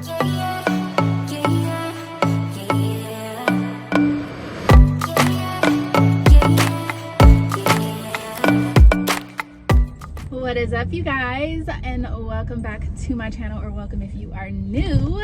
What is up, you guys, and welcome back to my channel, or welcome if you are new.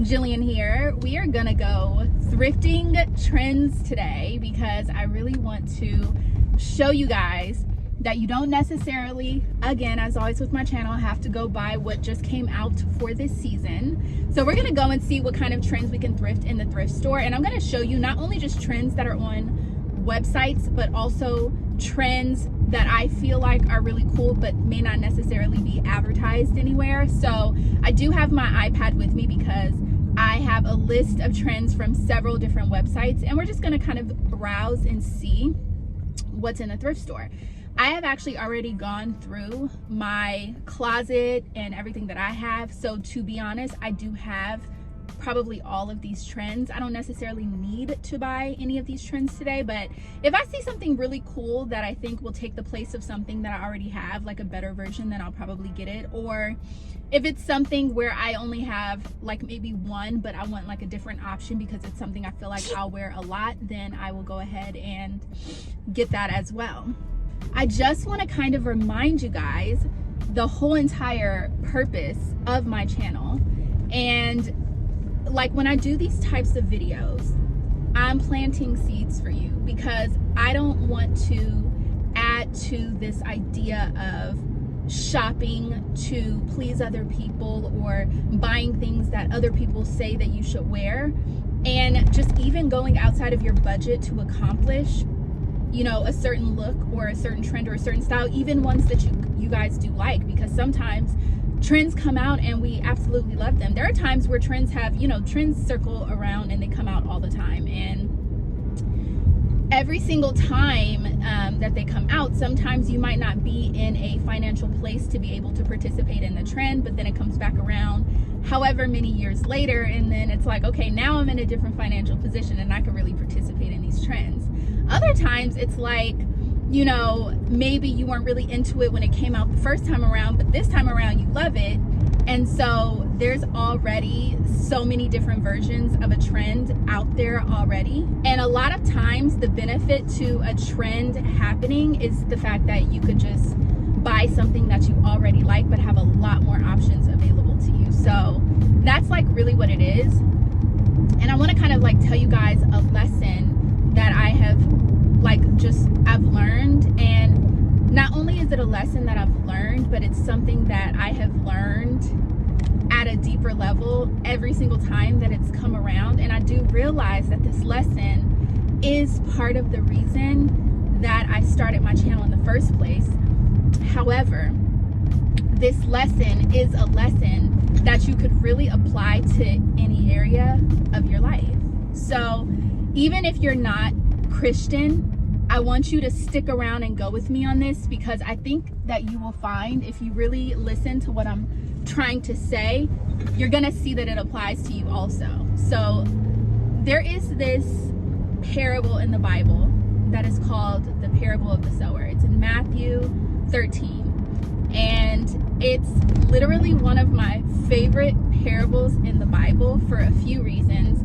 Jillian here. We are gonna go thrifting trends today because I really want to show you guys that you don't necessarily, again, as always with my channel, have to go buy what just came out for this season. So we're gonna go and see what kind of trends we can thrift in the thrift store, and I'm gonna show you not only just trends that are on websites, but also trends that I feel like are really cool but may not necessarily be advertised anywhere. So I do have my iPad with me because I have a list of trends from several different websites, and we're just going to kind of browse and see what's in the thrift store. I have actually already gone through my closet and everything that I have, so to be honest, I do have probably all of these trends. I don't necessarily need to buy any of these trends today, but if I see something really cool that I think will take the place of something that I already have, like a better version, then I'll probably get it. Or if it's something where I only have like maybe one, but I want like a different option because it's something I feel like I'll wear a lot, then I will go ahead and get that as well. I just want to kind of remind you guys the whole entire purpose of my channel. And like when I do these types of videos, I'm planting seeds for you because I don't want to add to this idea of shopping to please other people or buying things that other people say that you should wear, and just even going outside of your budget to accomplish, you know, a certain look or a certain trend or a certain style, even ones that you guys do like, because sometimes trends come out and we absolutely love them. There are times where trends have, you know, trends circle around and they come out all the time, and every single time that they come out, sometimes you might not be in a financial place to be able to participate in the trend, but then it comes back around however many years later, and then it's like, okay, now I'm in a different financial position and I can really participate in these trends. Other times it's like, you know, maybe you weren't really into it when it came out the first time around, but this time around you love it. And so there's already so many different versions of a trend out there already. And a lot of times the benefit to a trend happening is the fact that you could just buy something that you already like, but have a lot more options available to you. So that's like really what it is. And I want to kind of like tell you guys a lesson that I have I've learned, and not only is it a lesson that I've learned, but it's something that I have learned at a deeper level every single time that it's come around. And I do realize that this lesson is part of the reason that I started my channel in the first place. However, this lesson is a lesson that you could really apply to any area of your life. So even if you're not Christian, I want you to stick around and go with me on this, because I think that you will find, if you really listen to what I'm trying to say, you're gonna see that it applies to you also. So there is this parable in the Bible that is called the parable of the sower. It's in Matthew 13, and it's literally one of my favorite parables in the Bible for a few reasons.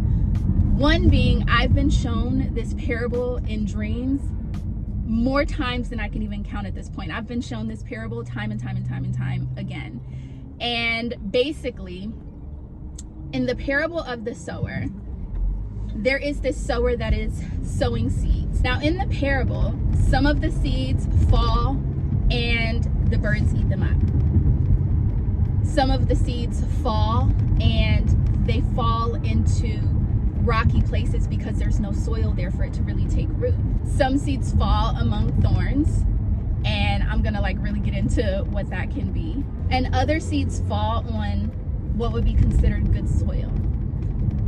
One being, I've been shown this parable in dreams more times than I can even count at this point. I've been shown this parable time and time and time and time again. And basically, in the parable of the sower, there is this sower that is sowing seeds. Now in the parable, some of the seeds fall and the birds eat them up. Some of the seeds fall and they fall into rocky places because there's no soil there for it to really take root. Some seeds fall among thorns, and I'm gonna like really get into what that can be. And other seeds fall on what would be considered good soil.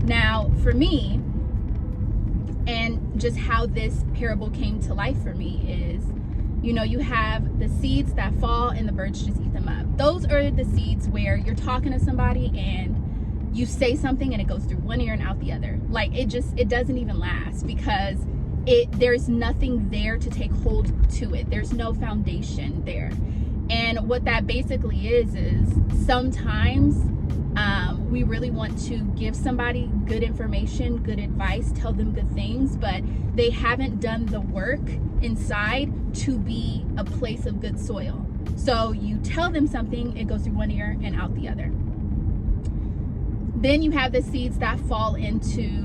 Now for me, and just how this parable came to life for me is, you know, you have the seeds that fall and the birds just eat them up. Those are the seeds where you're talking to somebody and you say something and it goes through one ear and out the other. Like it doesn't even last because there's nothing there to take hold to it. There's no foundation there. And what that basically is sometimes we really want to give somebody good information, good advice, tell them good things, but they haven't done the work inside to be a place of good soil. So you tell them something, it goes through one ear and out the other. Then you have the seeds that fall into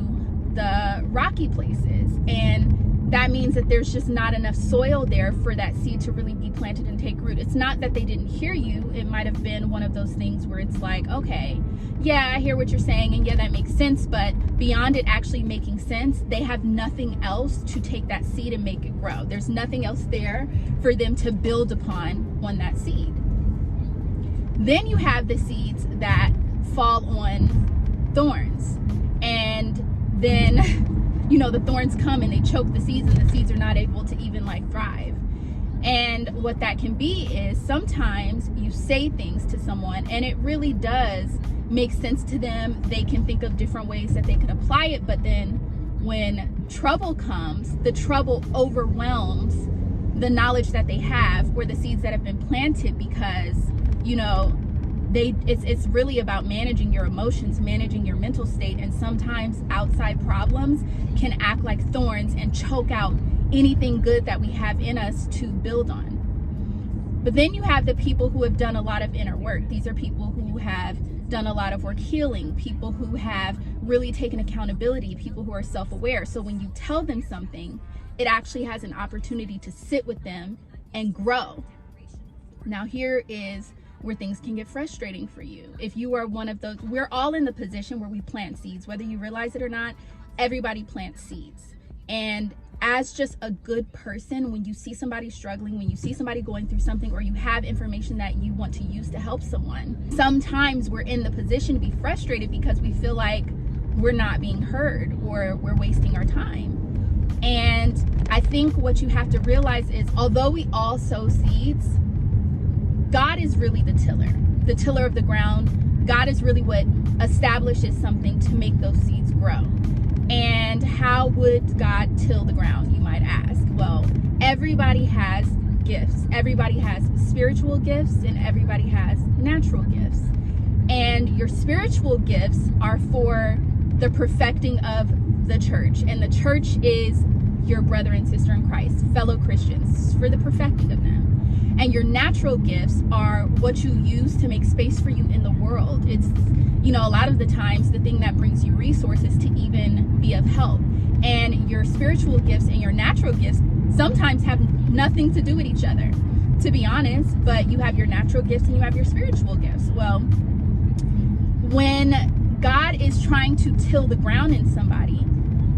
the rocky places, and that means that there's just not enough soil there for that seed to really be planted and take root. It's not that they didn't hear you. It might have been one of those things where it's like, okay, yeah, I hear what you're saying, and yeah, that makes sense, but beyond it actually making sense, they have nothing else to take that seed and make it grow. There's nothing else there for them to build upon that seed. Then you have the seeds that fall on thorns, and then the thorns come and they choke the seeds, and the seeds are not able to even like thrive. And what that can be is sometimes you say things to someone and it really does make sense to them. They can think of different ways that they could apply it, but then when trouble comes, the trouble overwhelms the knowledge that they have or the seeds that have been planted, because it's really about managing your emotions, managing your mental state, and sometimes outside problems can act like thorns and choke out anything good that we have in us to build on. But then you have the people who have done a lot of inner work. These are people who have done a lot of work healing, people who have really taken accountability, people who are self-aware. So when you tell them something, it actually has an opportunity to sit with them and grow. Now here is where things can get frustrating for you. If you are one of those, we're all in the position where we plant seeds, whether you realize it or not. Everybody plants seeds. And as just a good person, when you see somebody struggling, when you see somebody going through something, or you have information that you want to use to help someone, sometimes we're in the position to be frustrated because we feel like we're not being heard or we're wasting our time. And I think what you have to realize is, although we all sow seeds, God is really the tiller of the ground. God is really what establishes something to make those seeds grow. And how would God till the ground, you might ask? Well, everybody has gifts. Everybody has spiritual gifts and everybody has natural gifts. And your spiritual gifts are for the perfecting of the church. And the church is your brother and sister in Christ, fellow Christians, for the perfecting of them. And your natural gifts are what you use to make space for you in the world. It's, a lot of the times the thing that brings you resources to even be of help. And your spiritual gifts and your natural gifts sometimes have nothing to do with each other, to be honest. But you have your natural gifts and you have your spiritual gifts. Well, when God is trying to till the ground in somebody,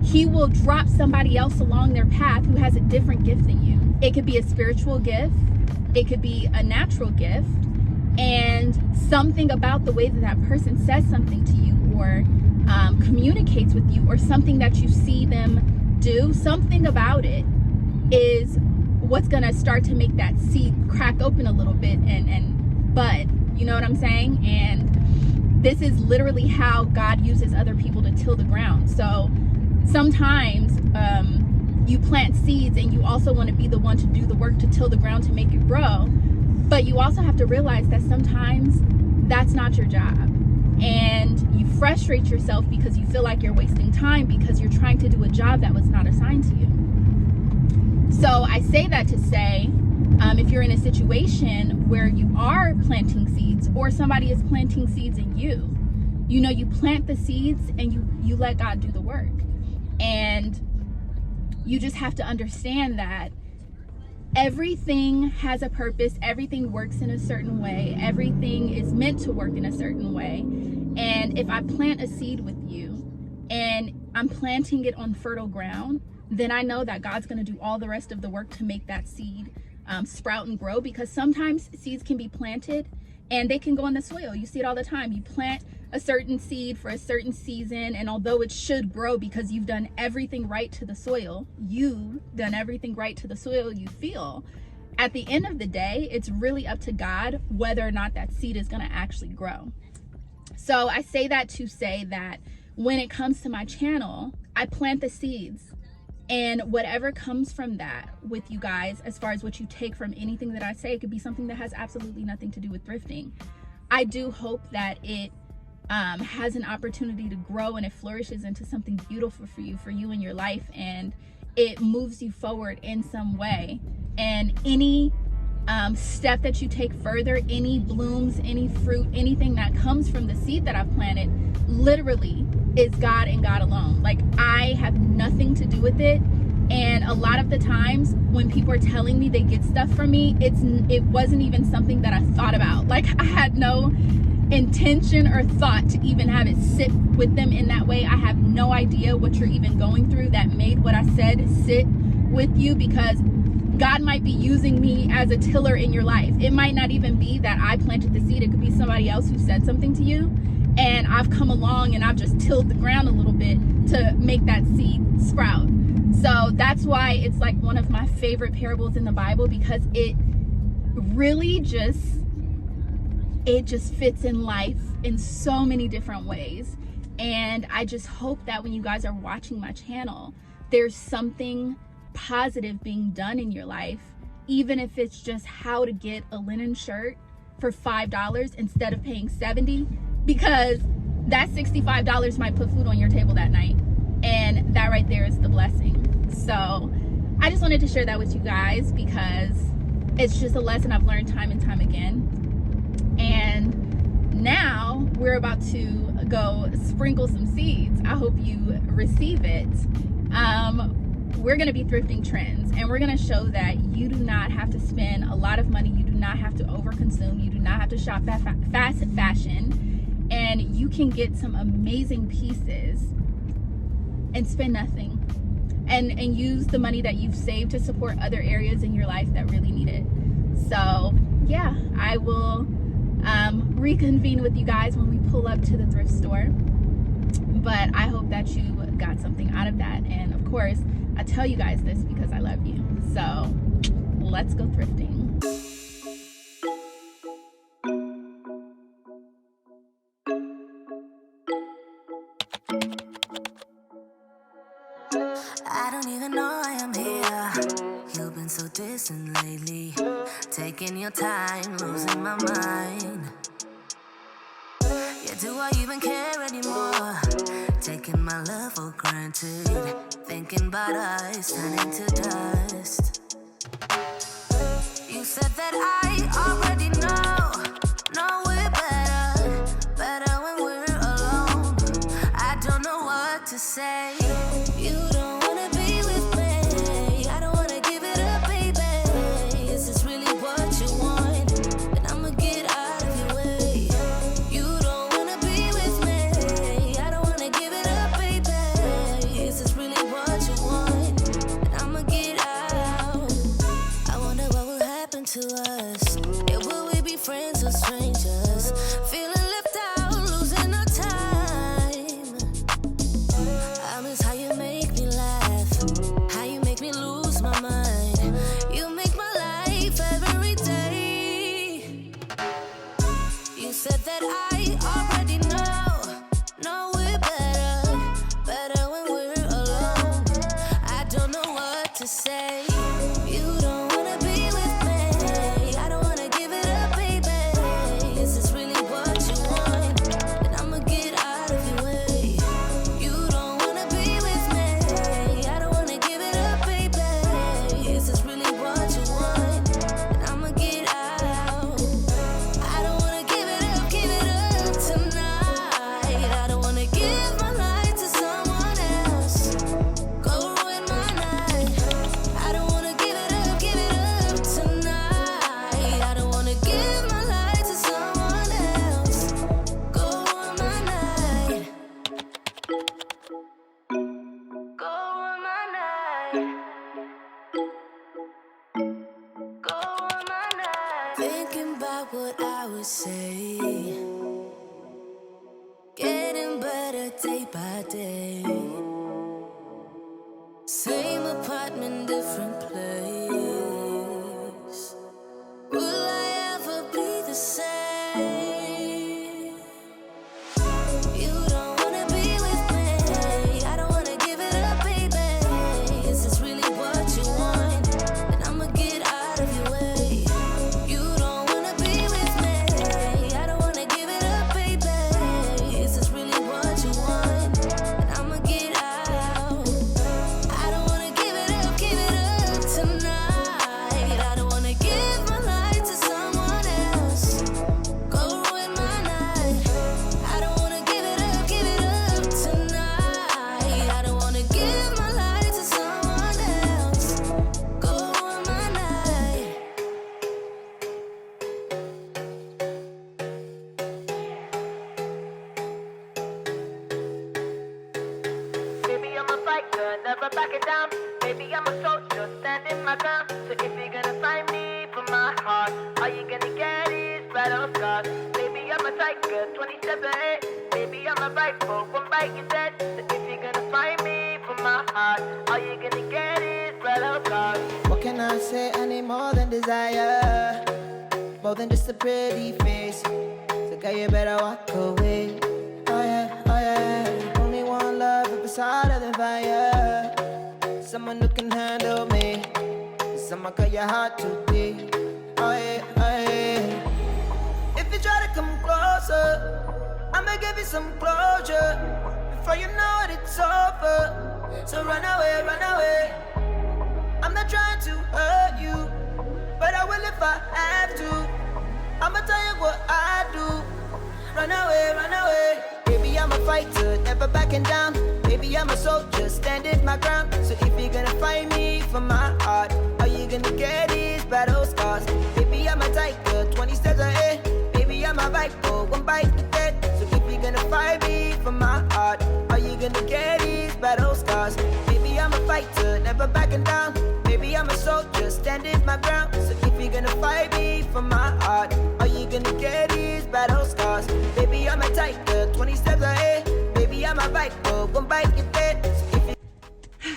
he will drop somebody else along their path who has a different gift than you. It could be a spiritual gift. It could be a natural gift, and something about the way that that person says something to you or communicates with you, or something that you see them do, something about it is what's gonna start to make that seed crack open a little bit and bud. You know what I'm saying? And this is literally how God uses other people to till the ground. So sometimes you plant seeds and you also want to be the one to do the work to till the ground to make it grow, but you also have to realize that sometimes that's not your job, and you frustrate yourself because you feel like you're wasting time because you're trying to do a job that was not assigned to you. So I say that to say, if you're in a situation where you are planting seeds or somebody is planting seeds in you, you plant the seeds and you let God do the work. And you just have to understand that everything has a purpose. Everything works in a certain way. Everything is meant to work in a certain way. And if I plant a seed with you and I'm planting it on fertile ground, then I know that God's going to do all the rest of the work to make that seed sprout and grow, because sometimes seeds can be planted and they can go in the soil. You see it all the time. You plant a certain seed for a certain season, and although it should grow because you've done everything right to the soil, you feel, at the end of the day, it's really up to God whether or not that seed is going to actually grow. So I say that to say that when it comes to my channel, I plant the seeds, and whatever comes from that with you guys, as far as what you take from anything that I say, it could be something that has absolutely nothing to do with thrifting. I do hope that it has an opportunity to grow, and it flourishes into something beautiful for you in your life, and it moves you forward in some way. And any step that you take further, any blooms, any fruit, anything that comes from the seed that I've planted, literally is God and God alone. Like, I have nothing to do with it. And a lot of the times when people are telling me they get stuff from me, it wasn't even something that I thought about. Like, I had no intention or thought to even have it sit with them in that way. I have no idea what you're even going through that made what I said sit with you, because God might be using me as a tiller in your life. It might not even be that I planted the seed. It could be somebody else who said something to you, and I've come along and I've just tilled the ground a little bit to make that seed sprout. So that's why it's like one of my favorite parables in the Bible, because it really just fits in life in so many different ways. And I just hope that when you guys are watching my channel, there's something positive being done in your life, even if it's just how to get a linen shirt for $5 instead of paying $70, because that $65 might put food on your table that night, and that right there is the blessing. So I just wanted to share that with you guys, because it's just a lesson I've learned time and time again. And now we're about to go sprinkle some seeds. I hope you receive it. We're going to be thrifting trends, and we're going to show that you do not have to spend a lot of money. You do not have to overconsume. You do not have to shop fast fashion, and you can get some amazing pieces and spend nothing, and use the money that you've saved to support other areas in your life that really need it. So yeah, I will reconvene with you guys when we pull up to the thrift store. But I hope that you got something out of that. And of course, I tell you guys this because I love you. So let's go thrifting. I don't even know I am here. You've been so distant lately, taking your time, losing my mind. Yeah, do I even care anymore? Taking my love for granted, thinking about us turning to dust. You said that I already know we're better when we're alone. I don't know what to say. You don't wanna be with me, I don't wanna give it up, baby. Is this really what you want? And I'ma get out of your way. You don't wanna be with me, I don't wanna give it up, baby. Is this really what you want? And I'ma get out. I wonder what will happen to us. Yeah, will we be friends or strangers? Feeling left out, losing our time. I miss how you make me laugh, how you make me lose my mind. You make my life every day. You said that I already know we're better when we're alone. I don't know what to say. You don't wanna be with me, I don't wanna give it up, baby. Is this really what you want? And I'ma get out of your way. You don't wanna be with me, I don't wanna give it up, baby. Is this really what you want? And I'ma get out. I don't wanna give it up tonight. I don't wanna give my life to someone else. Go ruin my night. I don't wanna give it up tonight. I don't wanna give my life to someone else. Go ruin my night. Go ruin my night. Go ruin my night. Thinking about what I would say, getting better day by day. Same apartment, different place. Will I ever be the same? You don't wanna be with me, I don't wanna give it up, baby. Is this really what you want? And I'ma get out of your way. You don't wanna be with me, I don't wanna give it up, baby. never backing down. Baby, I'm a soldier, standing my ground. So if you're gonna find me from my heart, all you gonna get is battle scars. Baby, I'm a tiger, 27. Baby, I'm a rifle, one bite you dead. So if you're gonna find me from my heart, all you gonna get is battle scars. What can I say? I need more than desire, more than just a pretty face. So girl, you better walk away. Oh yeah, oh yeah. Only one love if it's hotter than fire. Someone who can handle me. Someone cut your heart too deep. Oh yeah, oh yeah. If you try to come closer, I'ma give you some closure. Before you know it, it's over. So run away, run away. I'm not trying to hurt you, but I will if I have to. I'ma tell you what I do. Run away, run away. Baby, I'm a fighter, never backing down. Baby, I'm a soldier, standing my ground. So if you're gonna find me for my heart, all you gonna get is battle scars. Baby, I'm a tiger, 20 steps ahead. Baby, I'm a rifle, one bite to dead. So if you're gonna find me for my heart, all you gonna get is battle scars. Baby, I'm a fighter, never backing down. Baby, I'm a soldier, standing my ground. So if you're gonna fight me for my heart, all you gonna get is battle scars. Baby, I'm a tiger, 20 steps ahead. Baby, I'm a rifle, one bite you dead.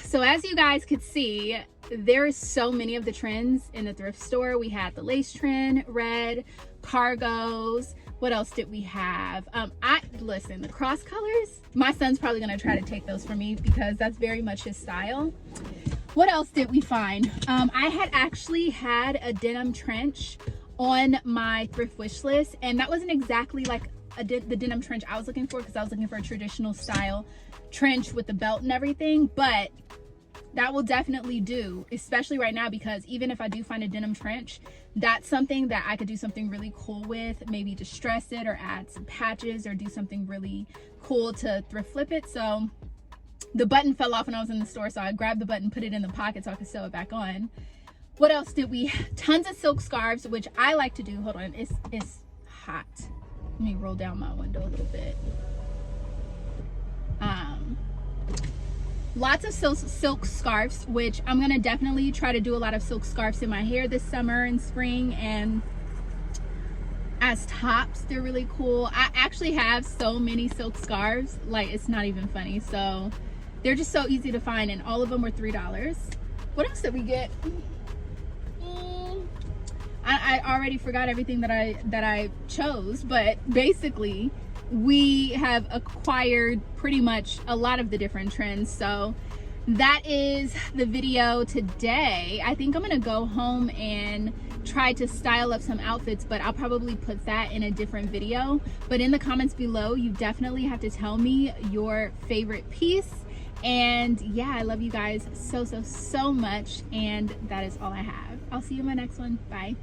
So as you guys could see, there is so many of the trends in the thrift store. We had the lace trend, red, cargos. What else did we have? Listen, the cross colors, my son's probably gonna try to take those for me because that's very much his style. What else did we find? I had actually had a denim trench on my thrift wish list, and that wasn't exactly like the denim trench I was looking for, because I was looking for a traditional style trench with the belt and everything, but that will definitely do, especially right now, because even if I do find a denim trench, that's something that I could do something really cool with, maybe distress it or add some patches or do something really cool to thrift flip it. So the button fell off when I was in the store, so I grabbed the button, put it in the pocket so I could sew it back on. What else did we? Tons of silk scarves, which I like to do. Hold on, it's hot. Let me roll down my window a little bit. Lots of silk scarves, which I'm gonna definitely try to do a lot of silk scarves in my hair this summer and spring, and as tops, they're really cool. I actually have so many silk scarves, like it's not even funny. So they're just so easy to find, and all of them were $3. What else did we get? I already forgot everything that I chose, but basically we have acquired pretty much a lot of the different trends. So that is the video today. I think I'm gonna go home and try to style up some outfits, but I'll probably put that in a different video. But in the comments below, you definitely have to tell me your favorite piece. And yeah, I love you guys so much, and that is all I have. I'll see you in my next one. Bye.